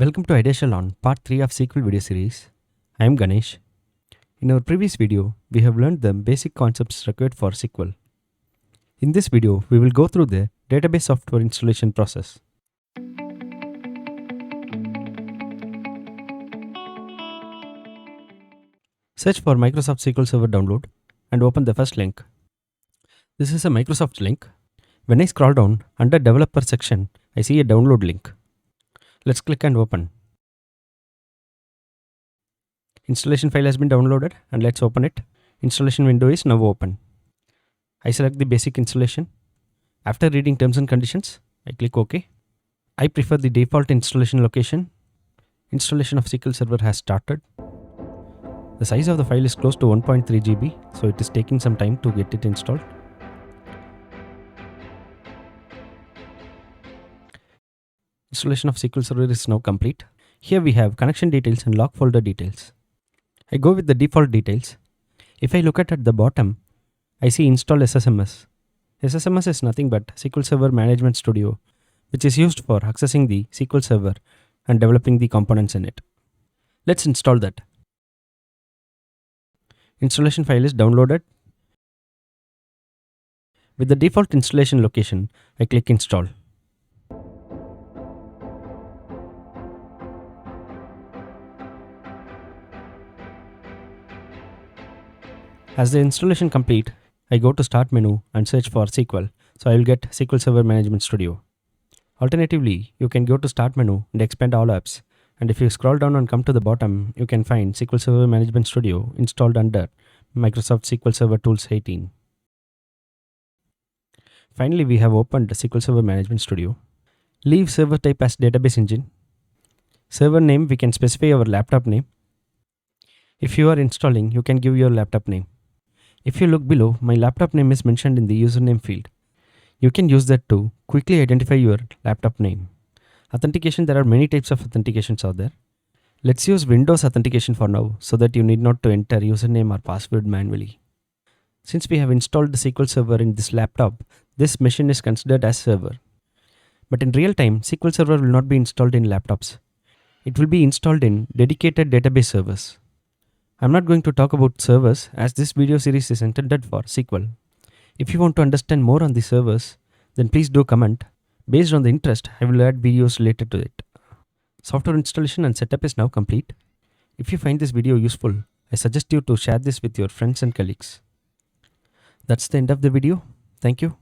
Welcome to Ideation on part 3 of SQL video series. I am Ganesh. In our previous video, we have learned the basic concepts required for SQL. In this video, we will go through the database software installation process. Search for Microsoft SQL Server download and open the first link. This is a Microsoft link. When I scroll down under developer section, I see a download link. Let's click and open. Installation file has been downloaded and let's open it. Installation window is now open. I select the basic installation. After reading terms and conditions, I click OK. I prefer the default installation location. Installation of SQL Server has started. The size of the file is close to 1.3 GB, so it is taking some time to get it installed. Installation of SQL Server is now complete. Here we have connection details and log folder details. I go with the default details. If I look at the bottom, I see install SSMS. SSMS is nothing but SQL Server Management Studio, which is used for accessing the SQL Server and developing the components in it. Let's install that. Installation file is downloaded. With the default installation location, I click install. As the installation complete, I go to Start menu and search for SQL, so I will get SQL Server Management Studio. Alternatively, you can go to Start menu and expand all apps, and if you scroll down and come to the bottom, you can find SQL Server Management Studio installed under Microsoft SQL Server Tools 18. Finally, we have opened SQL Server Management Studio. Leave server type as database engine. Server name, we can specify our laptop name. If you are installing, you can give your laptop name. If you look below, my laptop name is mentioned in the username field. You can use that to quickly identify your laptop name. Authentication, there are many types of authentications out there. Let's use Windows authentication for now so that you need not to enter username or password manually. Since we have installed the SQL Server in this laptop, this machine is considered as server. But in real time, SQL Server will not be installed in laptops. It will be installed in dedicated database servers. I'm not going to talk about servers as this video series is intended for SQL. If you want to understand more on the servers, then please do comment. Based on the interest, I will add videos related to it. Software installation and setup is now complete. If you find this video useful, I suggest you to share this with your friends and colleagues. That's the end of the video. Thank you.